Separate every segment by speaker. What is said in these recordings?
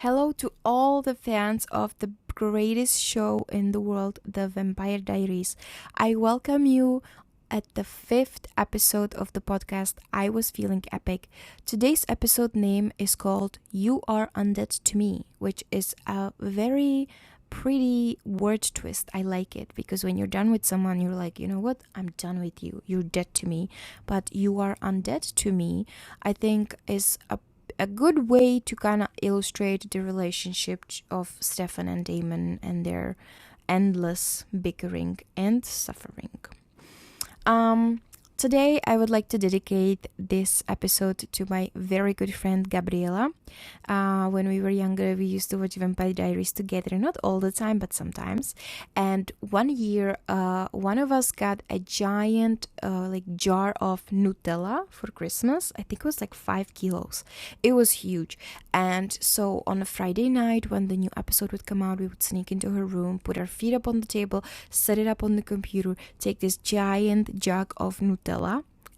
Speaker 1: Hello to all the fans of the greatest show in the world, The Vampire Diaries. I welcome you at the fifth episode of the podcast I Was Feeling Epic. Today's episode name is called You Are Undead to Me, which is a very pretty word twist. I like it because when you're done with someone, you're like, you know what? I'm done with you. You're dead to me. But you are undead to me, I think is a good way to kind of illustrate the relationship of Stefan and Damon and their endless bickering and suffering. Um, Today, I would like to dedicate this episode to my very good friend Gabriela. When we were younger, we used to watch Vampire Diaries together, not all the time, but sometimes. And one year, one of us got a giant jar of Nutella for Christmas. I think it was like 5 kilos. It was huge. And so on a Friday night, when the new episode would come out, we would sneak into her room, put our feet up on the table, set it up on the computer, take this giant jug of Nutella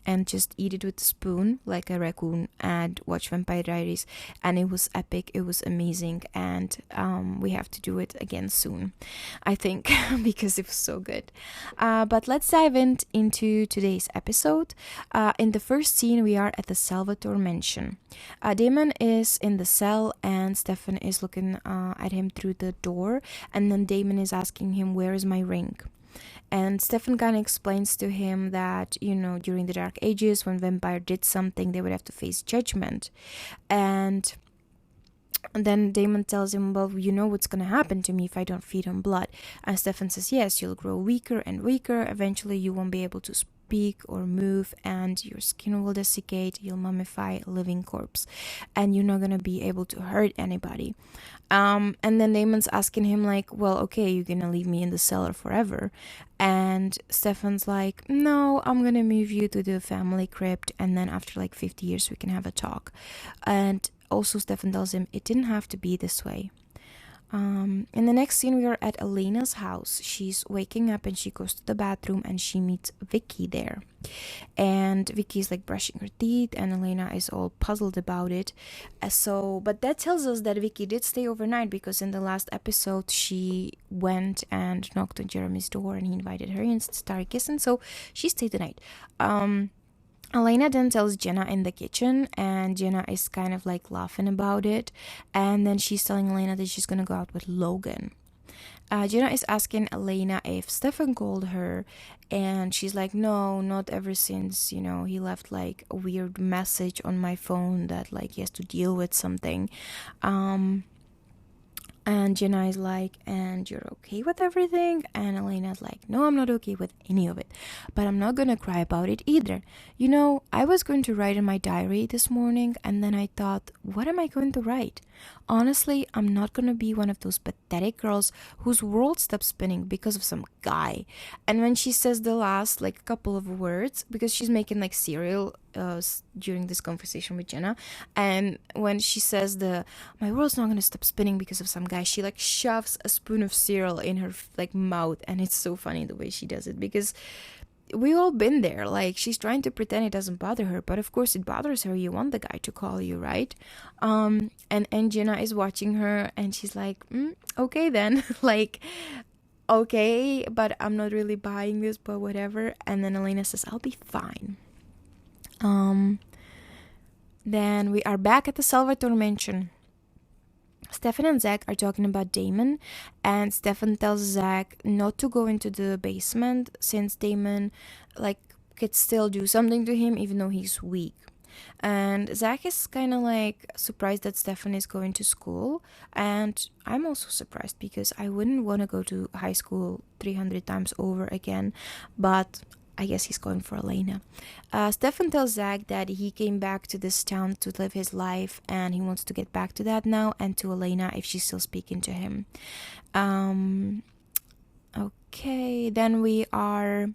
Speaker 1: and just eat it with a spoon like a raccoon and watch Vampire Diaries. And it was epic, it was amazing, and we have to do it again soon, I think, because it was so good. But let's dive into today's episode. In the first scene, we are at the Salvatore mansion. Damon is in the cell and Stefan is looking at him through the door, and then Damon is asking him, where is my ring? And Stefan kind of explains to him that, during the Dark Ages, when vampire did something, they would have to face judgment. And then Damon tells him, well, you know what's going to happen to me if I don't feed on blood. And Stefan says, yes, you'll grow weaker and weaker. Eventually, you won't be able to speak or move, and your skin will desiccate. You'll mummify a living corpse, and you're not going to be able to hurt anybody. And then Damon's asking him, like, well, okay, you're going to leave me in the cellar forever. And Stefan's like, no, I'm going to move you to the family crypt, and then after like 50 years, we can have a talk. And also Stefan tells him it didn't have to be this way. In the next scene, we are at Elena's house. She's waking up and she goes to the bathroom and she meets Vicky there. And Vicky's like brushing her teeth and Elena is all puzzled about it. But that tells us that Vicky did stay overnight, because in the last episode she went and knocked on Jeremy's door and he invited her in to start kissing. So she stayed the night. Elena then tells Jenna in the kitchen, and Jenna is kind of like laughing about it. And then she's telling Elena that she's gonna go out with Logan. Jenna is asking Elena if Stefan called her, and she's like, no, not ever since, he left like a weird message on my phone that like he has to deal with something. And Jenna is like, and you're okay with everything? And Elena's like, no, I'm not okay with any of it. But I'm not gonna cry about it either. I was going to write in my diary this morning, and then I thought, what am I going to write? Honestly, I'm not gonna be one of those pathetic girls whose world stops spinning because of some guy. And when she says the last like couple of words, because she's making like cereal during this conversation with Jenna, and when she says my world's not gonna stop spinning because of some guy, she like shoves a spoon of cereal in her like mouth, and it's so funny the way she does it, because we all been there. Like, she's trying to pretend it doesn't bother her, but of course it bothers her. You want the guy to call you, right? And Jenna is watching her and she's like, okay then. Like, okay, but I'm not really buying this, but whatever. And then Elena says, I'll be fine. Then we are back at the Salvatore mansion. Stefan and Zach are talking about Damon, and Stefan tells Zach not to go into the basement since Damon like could still do something to him even though he's weak. And Zach is kind of like surprised that Stefan is going to school, and I'm also surprised because I wouldn't want to go to high school 300 times over again, but I guess he's going for Elena. Stefan tells Zach that he came back to this town to live his life and he wants to get back to that now, and to Elena if she's still speaking to him. Okay, then we are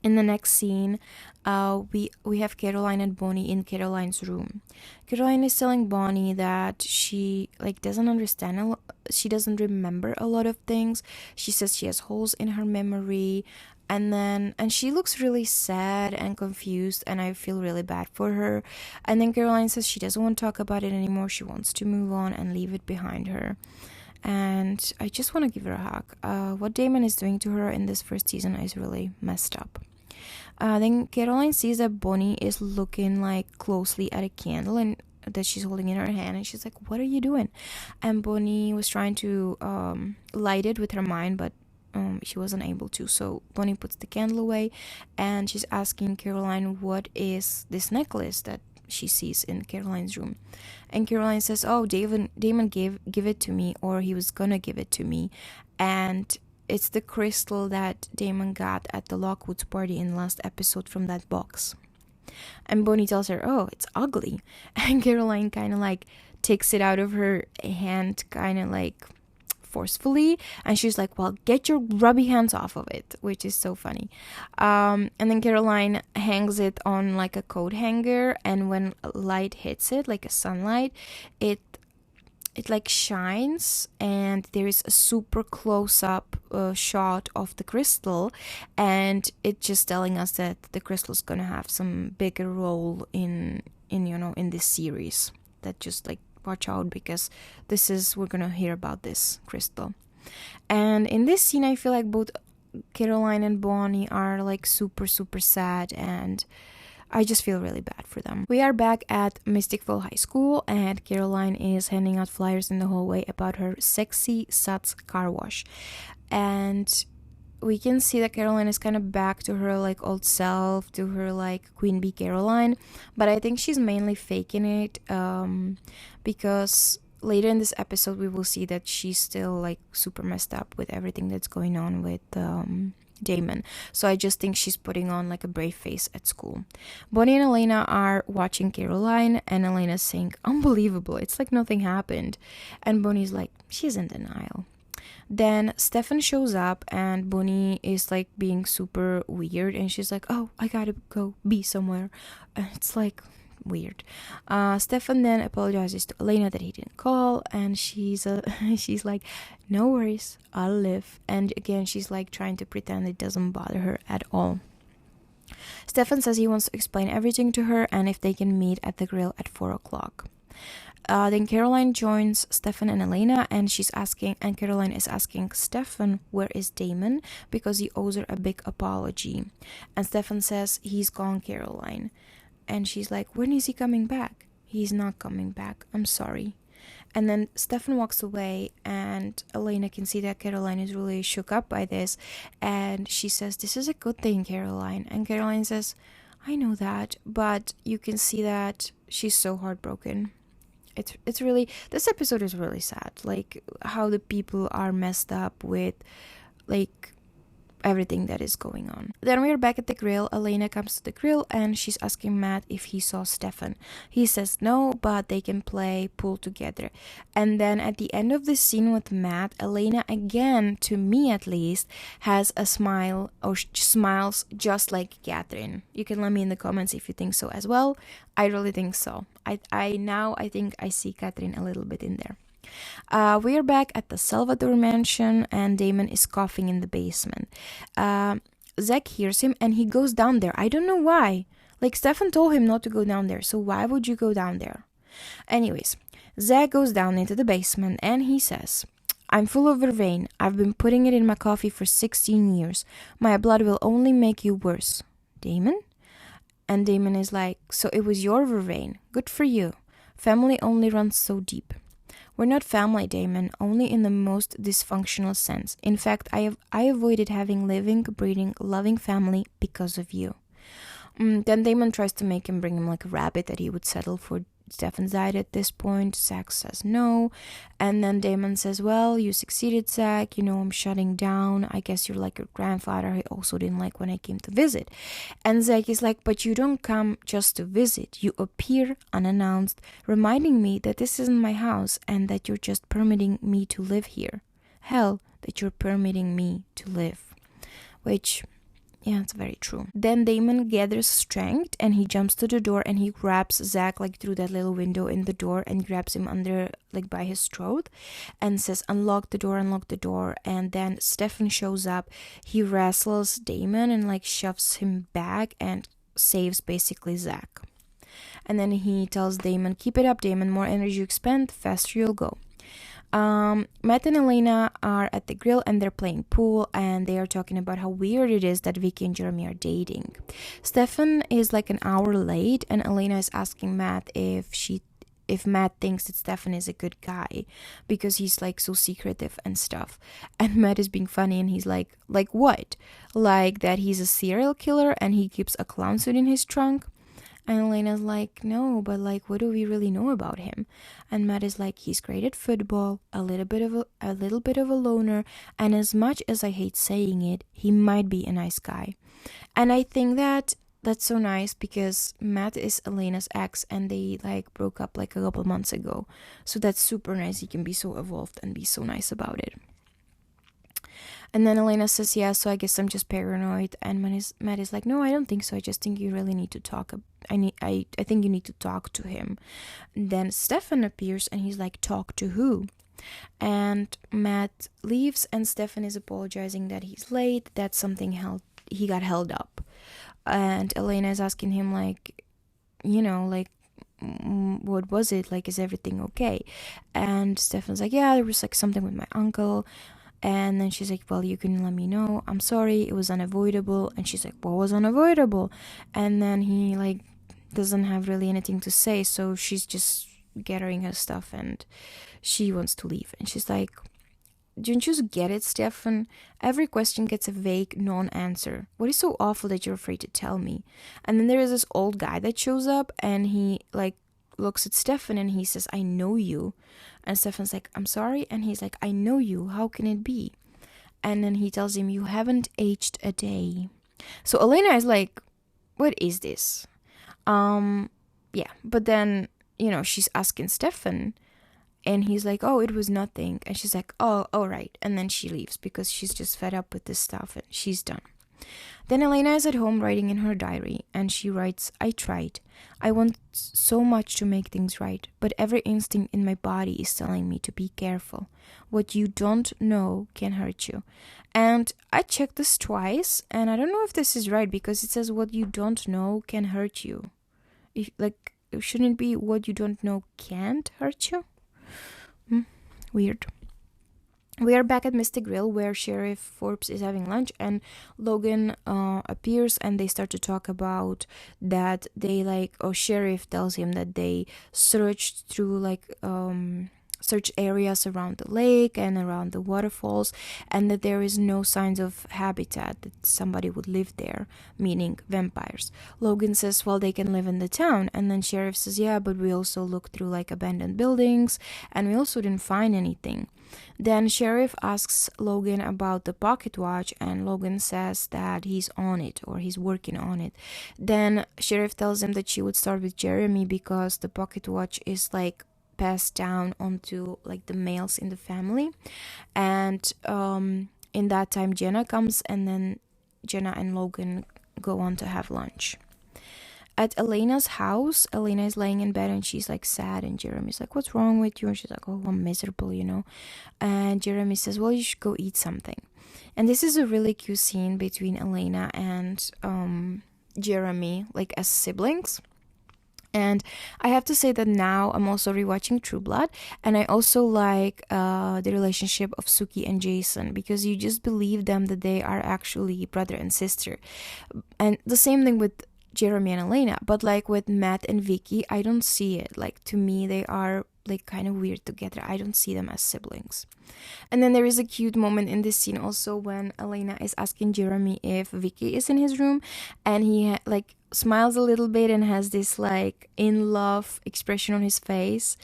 Speaker 1: in the next scene. We have Caroline and Bonnie in Caroline's room. Caroline is telling Bonnie that she doesn't understand she doesn't remember a lot of things. She says she has holes in her memory. And she looks really sad and confused, and I feel really bad for her. And then Caroline says she doesn't want to talk about it anymore. She wants to move on and leave it behind her. And I just want to give her a hug. What Damon is doing to her in this first season is really messed up. Then Caroline sees that Bonnie is looking like closely at a candle and that she's holding in her hand, and she's like, what are you doing? And Bonnie was trying to light it with her mind, but she wasn't able to. So Bonnie puts the candle away, and she's asking Caroline what is this necklace that she sees in Caroline's room. And Caroline says, oh, Damon give it to me, or he was gonna give it to me, and it's the crystal that Damon got at the Lockwoods party in the last episode from that box. And Bonnie tells her, oh, it's ugly. And Caroline kind of like takes it out of her hand, kind of like forcefully, and she's like, well, get your grubby hands off of it, which is so funny. And then Caroline hangs it on like a coat hanger, and when light hits it, like a sunlight, it like shines, and there is a super close-up shot of the crystal, and it's just telling us that the crystal is gonna have some bigger role in this series. That just like watch out, because we're gonna hear about this crystal. And in this scene, I feel like both Caroline and Bonnie are like super sad, and I just feel really bad for them. We are back at Mystic Fall High School, and Caroline is handing out flyers in the hallway about her sexy Suts car wash. And we can see that Caroline is kind of back to her like old self, to her like Queen Bee Caroline, but I think she's mainly faking it, because later in this episode we will see that she's still like super messed up with everything that's going on with Damon. So I just think she's putting on like a brave face at school. Bonnie and Elena are watching Caroline, and Elena's saying, unbelievable, it's like nothing happened. And Bonnie's like, she's in denial. Then Stefan shows up, and Bonnie is like being super weird, and she's like, oh, I gotta go be somewhere. It's like weird. Stefan then apologizes to Elena that he didn't call, and she's like, no worries, I'll live. And again, she's like trying to pretend it doesn't bother her at all. Stefan says he wants to explain everything to her, and if they can meet at the grill at 4:00. Then Caroline joins Stefan and Elena, and Caroline is asking Stefan where is Damon, because he owes her a big apology. And Stefan says he's gone, Caroline. And she's like, when is he coming back? He's not coming back, I'm sorry. And then Stefan walks away, and Elena can see that Caroline is really shook up by this, and she says, this is a good thing, Caroline. And Caroline says, I know that, but you can see that she's so heartbroken. It's really, this episode is really sad, like how the people are messed up with like everything that is going on. Then we are back at the grill. Elena comes to the grill, and she's asking Matt if he saw Stefan. He says no, but they can play pool together. And then at the end of the scene with Matt, Elena again, to me at least, has a smile, or smiles just like Catherine. You can let me in the comments if you think so as well. I really think so. I think I see Catherine a little bit in there. We are back at the Salvador mansion, and Damon is coughing in the basement. Zach hears him, and he goes down there. I don't know why. Like, Stefan told him not to go down there, so why would you go down there? Anyways, Zach goes down into the basement, and he says, I'm full of vervain. I've been putting it in my coffee for 16 years. My blood will only make you worse. Damon? And Damon is like, so it was your vervain. Good for you. Family only runs so deep. We're not family, Damon, only in the most dysfunctional sense. In fact, I avoided having living, breathing, loving family because of you. Then Damon tries to make him bring him like a rabbit that he would settle for Stefan's diet at this point. Zach says no. And then Damon says, well, you succeeded, Zach. You know, I'm shutting down. I guess you're like your grandfather. He also didn't like when I came to visit. And Zach is like, but you don't come just to visit. You appear unannounced, reminding me that this isn't my house and that you're just permitting me to live here. Hell, that you're permitting me to live. Which, Yeah, it's very true. Then Damon gathers strength and he jumps to the door and he grabs Zach like through that little window in the door and grabs him under like by his throat and says, unlock the door, unlock the door. And then Stefan shows up. He wrestles Damon and like shoves him back and saves basically Zach. And then he tells Damon, keep it up, Damon, more energy you expend, faster you'll go. Matt and Elena are at the grill and they're playing pool and they are talking about how weird it is that Vicky and Jeremy are dating. Stefan is like an hour late and Elena is asking Matt if Matt thinks that Stefan is a good guy because he's like so secretive and stuff. And Matt is being funny and he's like what? Like that he's a serial killer and he keeps a clown suit in his trunk? And Elena's like, no, but like, what do we really know about him? And Matt is like, he's great at football, a little bit of a loner, and as much as I hate saying it, he might be a nice guy. And I think that's so nice because Matt is Elena's ex and they like broke up like a couple months ago. So that's super nice. He can be so evolved and be so nice about it. And then Elena says, yeah, so I guess I'm just paranoid. And Matt is like, no, I don't think so. I just think you really need to talk. I think you need to talk to him. And then Stefan appears and he's like, talk to who? And Matt leaves and Stefan is apologizing that he's late, that he got held up. And Elena is asking him like, what was it? Like, is everything okay? And Stefan's like, yeah, there was like something with my uncle. And then she's like, well, you can let me know. I'm sorry, it was unavoidable. And she's like, what was unavoidable? And then he like doesn't have really anything to say. So she's just gathering her stuff and she wants to leave. And she's like, don't you just get it, Stefan? Every question gets a vague non-answer. What is so awful that you're afraid to tell me? And then there is this old guy that shows up and he like looks at Stefan and he says, I know you. And Stefan's like, I'm sorry. And he's like, I know you. How can it be? And then he tells him, you haven't aged a day. So Elena is like, what is this? Yeah. But then, she's asking Stefan. And he's like, oh, it was nothing. And she's like, oh, all right. And then she leaves because she's just fed up with this stuff and she's done. Then Elena is at home writing in her diary and she writes, I tried. I want so much to make things right, but every instinct in my body is telling me to be careful. What you don't know can hurt you. And I checked this twice and I don't know if this is right because it says what you don't know can hurt you. Shouldn't it be what you don't know can't hurt you? Weird. We are back at Mystic Grill where Sheriff Forbes is having lunch and Logan appears and they start to talk about that Sheriff tells him that they searched through search areas around the lake and around the waterfalls and that there is no signs of habitat that somebody would live there, meaning vampires. Logan says, well, they can live in the town. And then Sheriff says, yeah, but we also looked through abandoned buildings and we also didn't find anything. Then Sheriff asks Logan about the pocket watch and Logan says that he's on it or he's working on it. Then Sheriff tells him that she would start with Jeremy because the pocket watch is passed down onto the males in the family. And in that time Jenna comes and then Jenna and Logan go on to have lunch. At Elena's house, Elena is laying in bed and she's sad and Jeremy's like, what's wrong with you? And she's like, oh, I'm miserable, And Jeremy says, well, you should go eat something. And this is a really cute scene between Elena and Jeremy, as siblings. And I have to say that now I'm also rewatching True Blood and I also like the relationship of Suki and Jason because you just believe them that they are actually brother and sister. And the same thing with Jeremy and Elena, but with Matt and Vicky, I don't see it. To me, they are kind of weird together. I don't see them as siblings. And then there is a cute moment in this scene also when Elena is asking Jeremy if Vicky is in his room and he smiles a little bit and has this in love expression on his face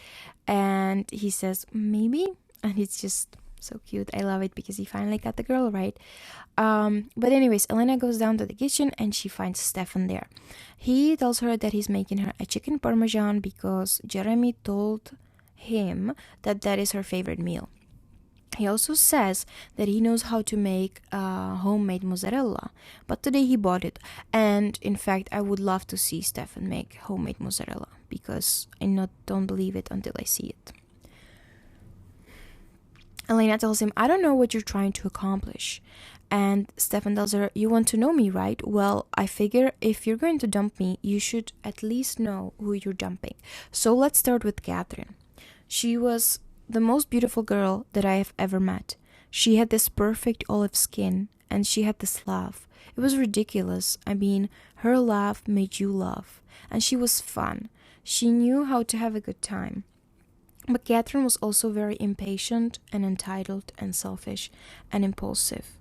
Speaker 1: and he says maybe, and it's just so cute. I love it because he finally got the girl right. But anyways, Elena goes down to the kitchen and she finds Stefan there. He tells her that he's making her a chicken parmesan because Jeremy told him that is her favorite meal. He also says that he knows how to make homemade mozzarella, but today he bought it. And in fact, I would love to see Stefan make homemade mozzarella because don't believe it until I see it. Elena tells him, I don't know what you're trying to accomplish. And Stefan tells her, you want to know me, right? Well, I figure if you're going to dump me, you should at least know who you're dumping. So let's start with Catherine. She was the most beautiful girl that I have ever met. She had this perfect olive skin, and she had this laugh. It was ridiculous. I mean, her laugh made you laugh. And she was fun. She knew how to have a good time. But Catherine was also very impatient and entitled and selfish and impulsive.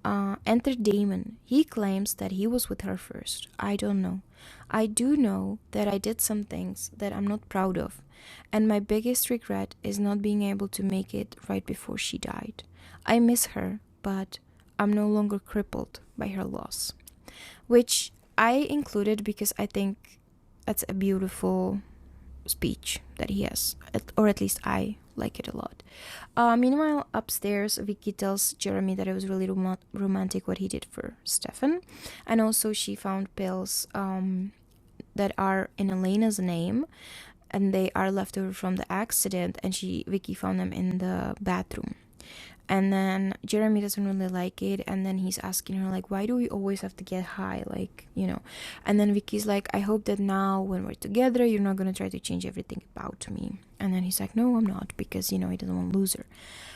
Speaker 1: Enter Damon. He claims that he was with her first. I don't know. I do know that I did some things that I'm not proud of. And my biggest regret is not being able to make it right before she died. I miss her, but I'm no longer crippled by her loss. Which I included because I think that's a beautiful speech that he has, or at least I like it a lot. Meanwhile, upstairs, Vicky tells Jeremy that it was really romantic what he did for Stefan, and also she found pills that are in Elena's name, and they are left over from the accident, and Vicky found them in the bathroom. And then Jeremy doesn't really like it, and then he's asking her, like, why do we always have to get high, like, and then Vicky's like, I hope that now when we're together you're not going to try to change everything about me. And then he's like, no, I'm not, because he doesn't want to lose her.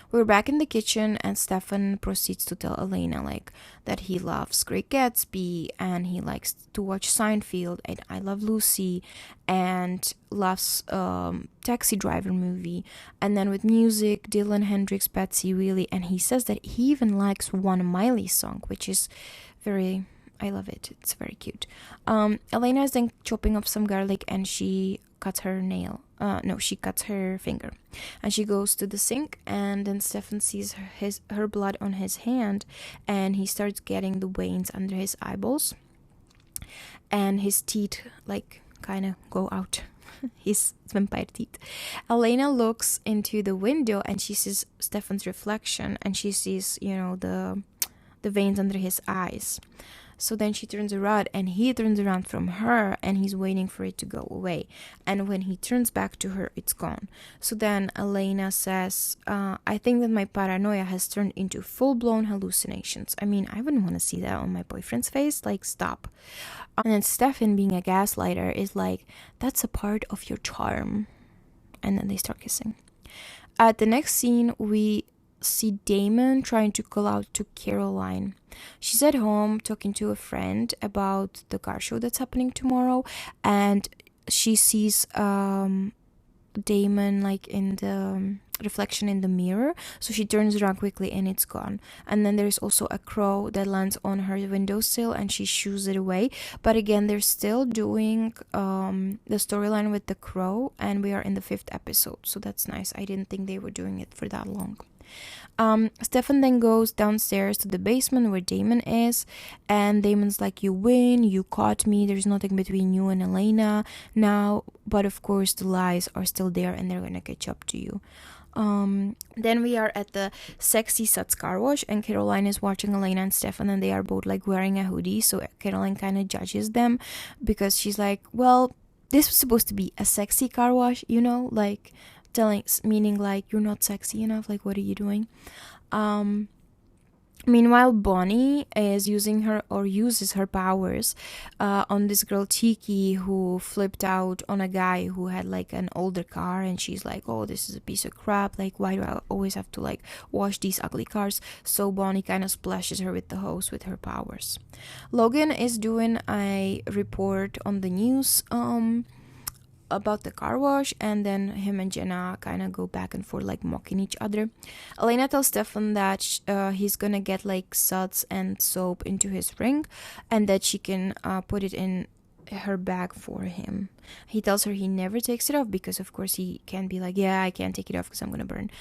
Speaker 1: We're back in the kitchen, and Stefan proceeds to tell Elena, like, that he loves Great Gatsby, and he likes to watch Seinfeld, and I Love Lucy, and loves Taxi Driver movie, and then with music, Dylan, Hendrix, Betsy, really, and he says that he even likes one Miley song, which is I love it. It's very cute. Elena is then chopping up some garlic, and she cuts her she cuts her finger, and she goes to the sink, and then Stefan sees her blood on his hand, and he starts getting the veins under his eyeballs, and his teeth kind of go out. His vampire teeth. Elena looks into the window, and she sees Stefan's reflection, and she sees the veins under his eyes. So then she turns around, and he turns around from her, and he's waiting for it to go away. And when he turns back to her, it's gone. So then Elena says, I think that my paranoia has turned into full-blown hallucinations. I mean, I wouldn't want to see that on my boyfriend's face. Like, stop. And then Stefan, being a gaslighter, is like, that's a part of your charm. And then they start kissing. At the next scene, we see Damon trying to call out to Caroline. She's at home talking to a friend about the car show that's happening tomorrow, and she sees Damon in the reflection in the mirror, so she turns around quickly and it's gone. And then there's also a crow that lands on her windowsill, and she shoos it away. But again, they're still doing the storyline with the crow, and we are in the 5th episode, so that's nice. I didn't think they were doing it for that long. Stefan then goes downstairs to the basement where Damon is, and Damon's like, you win, you caught me, there's nothing between you and Elena now, but of course the lies are still there, and they're gonna catch up to you. Then we are at the Sexy Suds car wash, and Caroline is watching Elena and Stefan, and they are both wearing a hoodie, so Caroline kind of judges them, because she's like, well, this was supposed to be a sexy car wash, meaning you're not sexy enough, what are you doing? Meanwhile, Bonnie is uses her powers on this girl Tiki, who flipped out on a guy who had an older car, and she's like, oh, this is a piece of crap, why do I always have to wash these ugly cars? So Bonnie kind of splashes her with the hose with her powers. Logan is doing a report on the news about the car wash, and then him and Jenna kind of go back and forth mocking each other. Elena tells Stefan that he's gonna get suds and soap into his ring, and that she can put it in her bag for him. He tells her he never takes it off, because of course he can be yeah, I can't take it off because I'm gonna burn.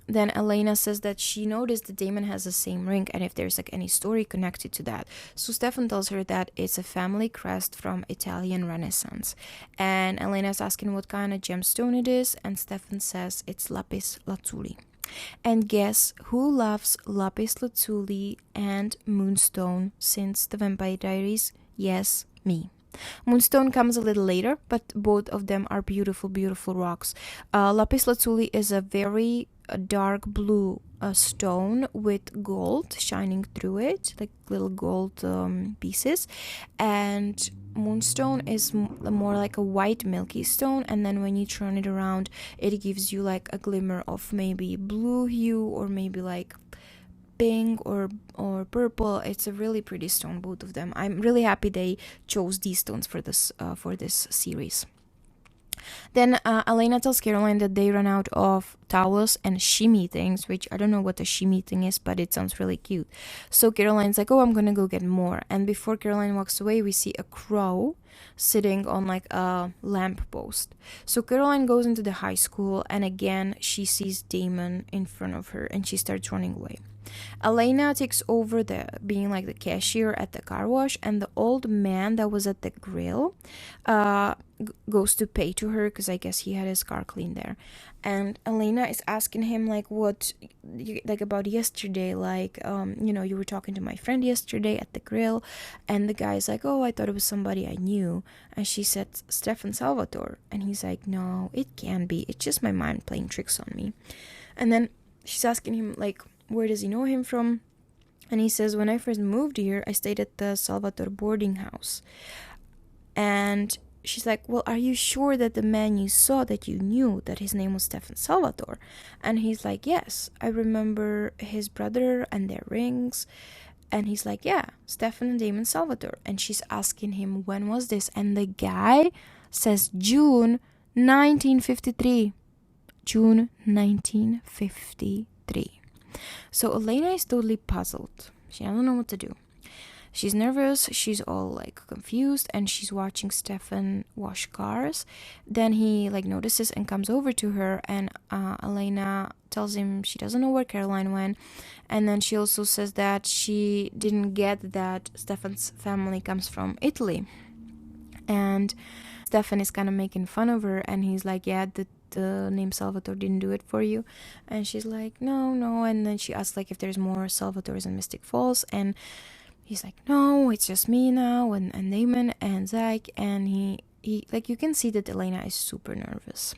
Speaker 1: Then Elena says that she noticed that Damon has the same ring, and if there's any story connected to that. So Stefan tells her that it's a family crest from Italian Renaissance. And Elena's asking what kind of gemstone it is, and Stefan says it's lapis lazuli. And guess who loves lapis lazuli and moonstone since the Vampire Diaries? Yes, me. Moonstone comes a little later, but both of them are beautiful, beautiful rocks. Lapis lazuli is a very dark blue stone with gold shining through it, like little gold pieces. And moonstone is more like a white milky stone, and then when you turn it around, it gives you like a glimmer of maybe blue hue or maybe like pink or purple. It's a really pretty stone, both of them. I'm really happy they chose these stones for this series. Then Elena tells Caroline that they run out of towels and shimmy things, which I don't know what a shimmy thing is, but it sounds really cute. So Caroline's like, oh, I'm gonna go get more. And before Caroline walks away, we see a crow sitting on like a lamp post. So Caroline goes into the high school, and again she sees Damon in front of her, and she starts running away. Elena takes over being like the cashier at the car wash, and the old man that was at the grill goes to pay to her because I guess he had his car cleaned there. And Elena is asking him like about yesterday, like you were talking to my friend yesterday at the grill, and the guy's like, oh, I thought it was somebody I knew. And she said Stefan Salvatore, and he's like, no, it can't be, it's just my mind playing tricks on me. And then she's asking him like, where does he know him from? And he says, when I first moved here, I stayed at the Salvatore boarding house. And she's like, well, are you sure that the man you saw, that you knew that his name was Stefan Salvatore? And he's like, yes, I remember his brother and their rings. And he's like, yeah, Stefan and Damon Salvatore. And she's asking him, when was this? And the guy says June 1953. June 1953. So Elena is totally puzzled. She doesn't know what to do. She's nervous, she's all like confused, and she's watching Stefan wash cars. Then he like notices and comes over to her, and Elena tells him she doesn't know where Caroline went. And then she also says that she didn't get that Stefan's family comes from Italy. And Stefan is kind of making fun of her, and he's like, yeah, the name Salvatore didn't do it for you. And she's like, no. And then she asks like if there's more Salvatores in Mystic Falls, and he's like, no, it's just me now, and Damon and Zach. And he like, you can see that Elena is super nervous.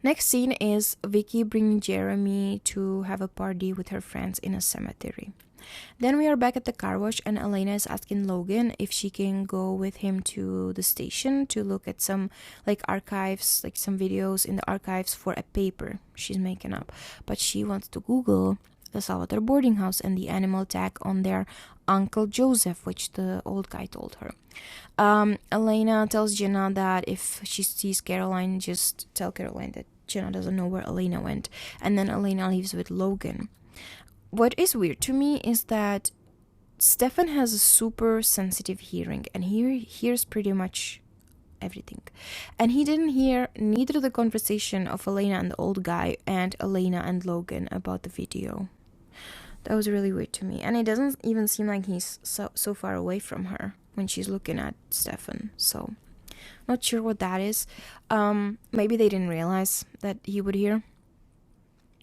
Speaker 1: Next scene is Vicky bringing Jeremy to have a party with her friends in a cemetery. Then we are back at the car wash, and Elena is asking Logan if she can go with him to the station to look at some like archives, like some videos in the archives for a paper she's making up. But she wants to Google the Salvatore boarding house and the animal tag on their Uncle Joseph, which the old guy told her. Elena tells Jenna that if she sees Caroline, just tell Caroline that Jenna doesn't know where Elena went. And then Elena leaves with Logan. What is weird to me is that Stefan has a super sensitive hearing, and he hears pretty much everything. And he didn't hear neither the conversation of Elena and the old guy and Elena and Logan about the video. That was really weird to me. And it doesn't even seem like he's so far away from her when she's looking at Stefan. So, not sure what that is. Maybe they didn't realize that he would hear.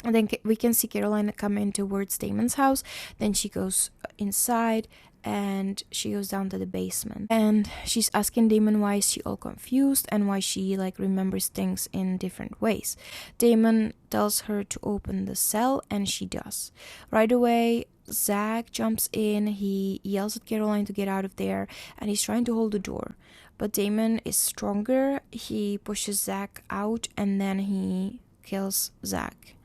Speaker 1: And then we can see Caroline come in towards Damon's house. Then she goes inside, and she goes down to the basement. And she's asking Damon why is she all confused and why she like remembers things in different ways. Damon tells her to open the cell, and she does. Right away, Zach jumps in. He yells at Caroline to get out of there, and he's trying to hold the door. But Damon is stronger. He pushes Zach out, and then he kills Zach.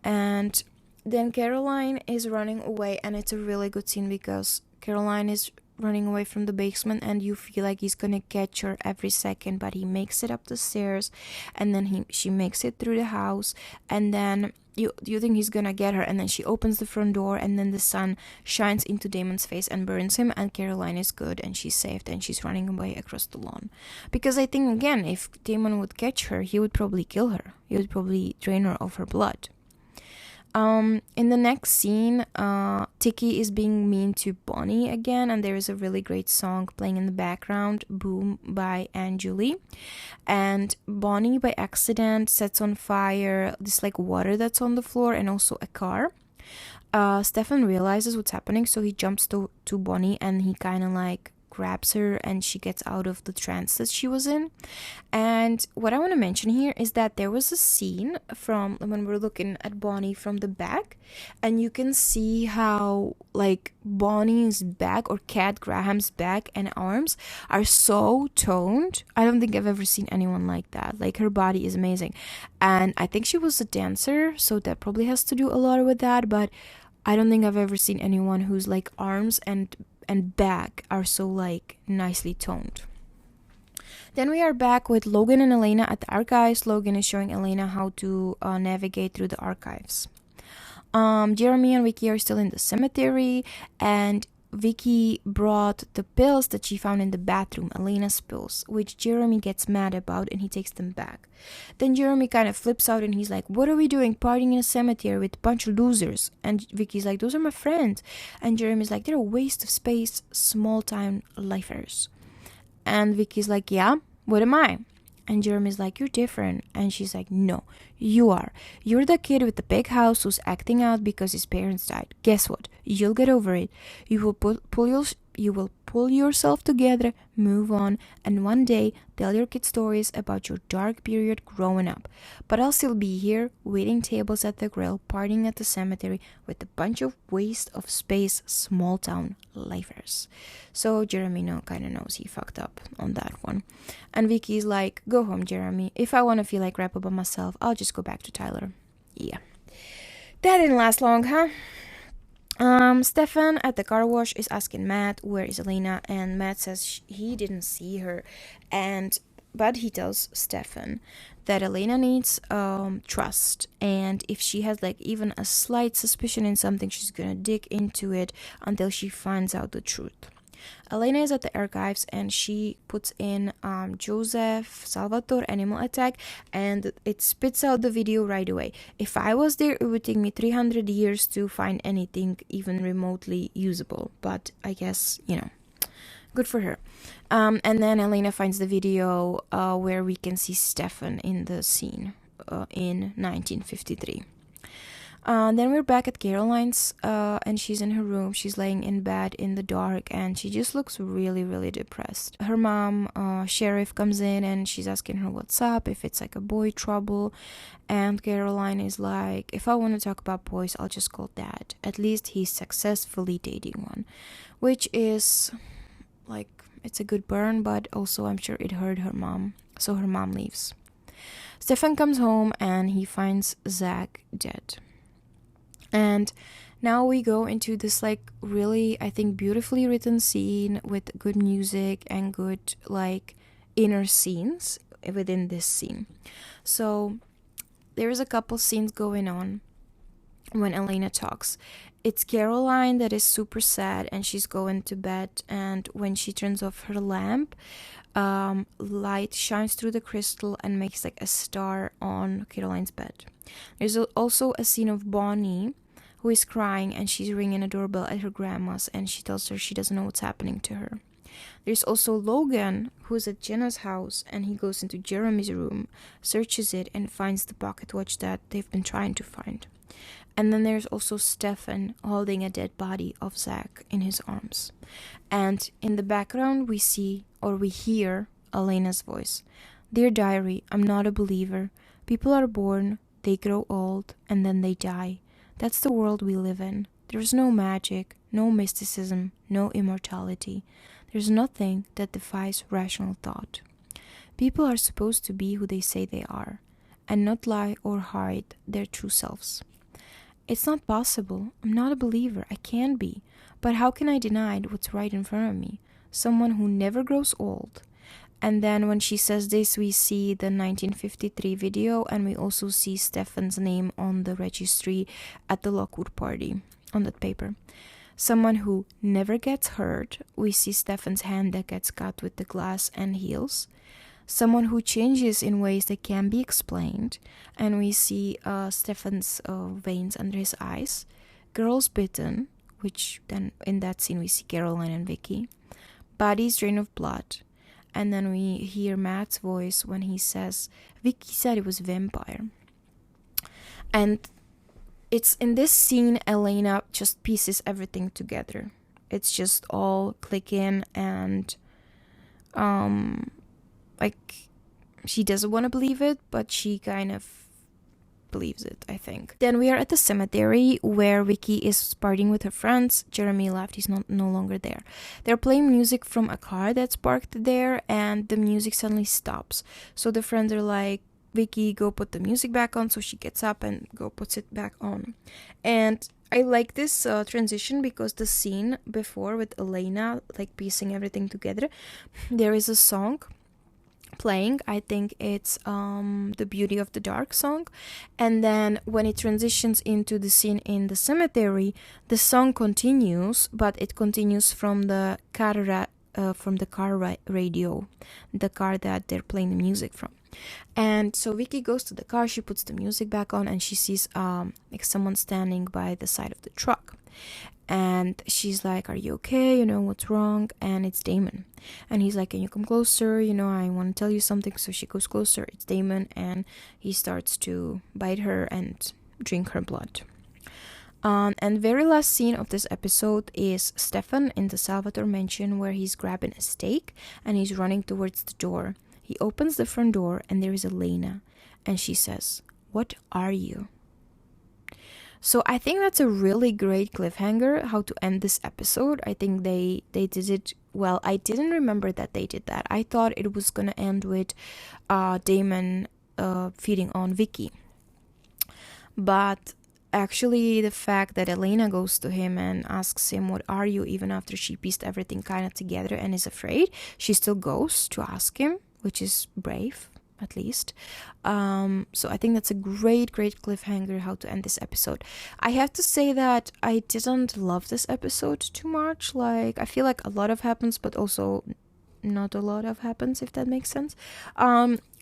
Speaker 1: And then Caroline is running away, and it's a really good scene because Caroline is running away from the basement, and you feel like he's gonna catch her every second, but he makes it up the stairs, and then she makes it through the house, and then you think he's gonna get her, and then she opens the front door, and then the sun shines into Damon's face and burns him, and Caroline is good, and she's saved, and she's running away across the lawn. Because I think, again, if Damon would catch her, he would probably kill her. He would probably drain her of her blood. In the next scene, Tiki is being mean to Bonnie again, and there is a really great song playing in the background, Boom by Anjuli. And Bonnie, by accident, sets on fire this like water that's on the floor and also a car. Stefan realizes what's happening, so he jumps to Bonnie and he kind of like grabs her and she gets out of the trance that she was in. And what I want to mention here is that there was a scene from when we're looking at Bonnie from the back, and you can see how like Bonnie's back, or Cat Graham's back and arms, are so toned. I don't think I've ever seen anyone like that. Like, her body is amazing, and I think she was a dancer, so that probably has to do a lot with that, but I don't think I've ever seen anyone whose like arms and back are so like nicely toned. Then we are back with Logan and Elena at the archives. Logan is showing Elena how to navigate through the archives. Jeremy and Vicky are still in the cemetery, and Vicky brought the pills that she found in the bathroom, Elena's pills, which Jeremy gets mad about and he takes them back. Then Jeremy kind of flips out and he's like, what are we doing partying in a cemetery with a bunch of losers? And Vicky's like, those are my friends. And Jeremy's like, they're a waste of space, small town lifers. And Vicky's like, yeah, what am I? And Jeremy's like, you're different. And she's like, no, you are. You're the kid with the big house who's acting out because his parents died. Guess what? You'll get over it. You will pull yourself together, move on, and one day tell your kids stories about your dark period growing up. But I'll still be here, waiting tables at the grill, partying at the cemetery with a bunch of waste of space, small town lifers. So Jeremy kind of knows he fucked up on that one. And Vicky's like, go home, Jeremy. If I want to feel like crap about myself, I'll just go back to Tyler. Yeah. That didn't last long, huh? Stefan at the car wash is asking Matt, where is Elena? And Matt says he didn't see her, but he tells Stefan that Elena needs trust, and if she has like even a slight suspicion in something, she's gonna dig into it until she finds out the truth. Elena is at the archives and she puts in Joseph Salvatore Animal Attack, and it spits out the video right away. If I was there, it would take me 300 years to find anything even remotely usable, but I guess, good for her. And then Elena finds the video where we can see Stefan in the scene in 1953. Then we're back at Caroline's, and she's in her room. She's laying in bed in the dark, and she just looks really, really depressed. Her mom, Sheriff, comes in, and she's asking her what's up, if it's like a boy trouble. And Caroline is like, if I want to talk about boys, I'll just call Dad. At least he's successfully dating one. Which is, like, it's a good burn, but also I'm sure it hurt her mom. So her mom leaves. Stefan comes home, and he finds Zach dead. And now we go into this like really, I think, beautifully written scene with good music and good like inner scenes within this scene. So there's a couple scenes going on when Elena talks. It's Caroline that is super sad and she's going to bed, and when she turns off her lamp, light shines through the crystal and makes like a star on Caroline's bed. There's also a scene of Bonnie, who is crying, and she's ringing a doorbell at her grandma's, and she tells her she doesn't know what's happening to her. There's also Logan, who's at Jenna's house, and he goes into Jeremy's room, searches it, and finds the pocket watch that they've been trying to find. And then there's also Stefan holding a dead body of Zach in his arms. And in the background we hear Elena's voice. Dear Diary, I'm not a believer. People are born, they grow old, and then they die. That's the world we live in. There's no magic, no mysticism, no immortality. There's nothing that defies rational thought. People are supposed to be who they say they are, and not lie or hide their true selves. It's not possible. I'm not a believer. I can't be. But how can I deny what's right in front of me? Someone who never grows old. And then when she says this, we see the 1953 video, and we also see Stefan's name on the registry at the Lockwood party on that paper. Someone who never gets hurt. We see Stefan's hand that gets cut with the glass and heals. someone who changes in ways that can be explained, and we see Stefan's veins under his eyes, girls bitten, which then in that scene we see Caroline and Vicky, body's drained of blood, and then we hear Matt's voice when he says, Vicky said it was vampire. And it's in this scene Elena just pieces everything together. It's just all clicking, and like, she doesn't want to believe it, but she kind of believes it, I think. Then we are at the cemetery where Vicky is partying with her friends. Jeremy left, he's no longer there. They're playing music from a car that's parked there, and the music suddenly stops. So the friends are like, Vicky, go put the music back on. So she gets up and go puts it back on. And I like this transition because the scene before with Elena, like piecing everything together, there is a song playing. I think it's The Beauty of the Dark song, and then when it transitions into the scene in the cemetery, the song continues, but it continues from the car radio, the car that they're playing the music from. And so Vicky goes to the car, she puts the music back on, and she sees like someone standing by the side of the truck. And she's like, are you okay? What's wrong? And it's Damon. And he's like, can you come closer? I want to tell you something. So she goes closer. It's Damon. And he starts to bite her and drink her blood. And very last scene of this episode is Stefan in the Salvatore mansion, where he's grabbing a steak and he's running towards the door. He opens the front door and there is Elena. And she says, what are you? So I think that's a really great cliffhanger, how to end this episode. I think they did it well. I didn't remember that they did that. I thought it was going to end with Damon feeding on Vicky. But actually the fact that Elena goes to him and asks him, what are you, even after she pieced everything kind of together and is afraid, she still goes to ask him, which is brave. At least. So I think that's a great cliffhanger how to end this episode. I have to say that I didn't love this episode too much. Like, I feel like a lot of happens, but also not a lot of happens, if that makes sense.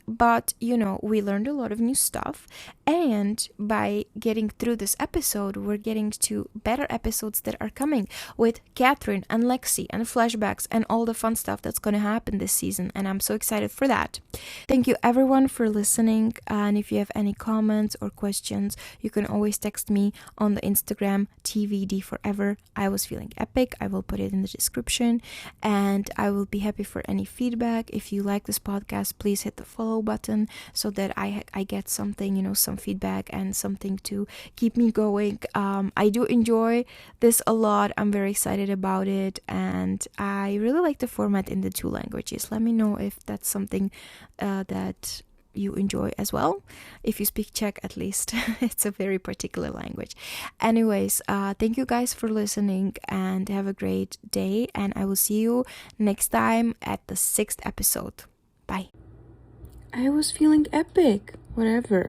Speaker 1: But, we learned a lot of new stuff. And by getting through this episode, we're getting to better episodes that are coming with Catherine and Lexi and flashbacks and all the fun stuff that's going to happen this season. And I'm so excited for that. Thank you everyone for listening. And if you have any comments or questions, you can always text me on the Instagram TVD forever. I was feeling epic. I will put it in the description. And I will be happy for any feedback. If you like this podcast, please hit the follow button so that I get something, some feedback and something to keep me going. I do enjoy this a lot. I'm very excited about it, and I really like the format in the 2 languages. Let me know if that's something that you enjoy as well. If you speak Czech, at least. It's a very particular language. Anyways, thank you guys for listening, and have a great day, and I will see you next time at the 6th episode. Bye. I was feeling epic. Whatever.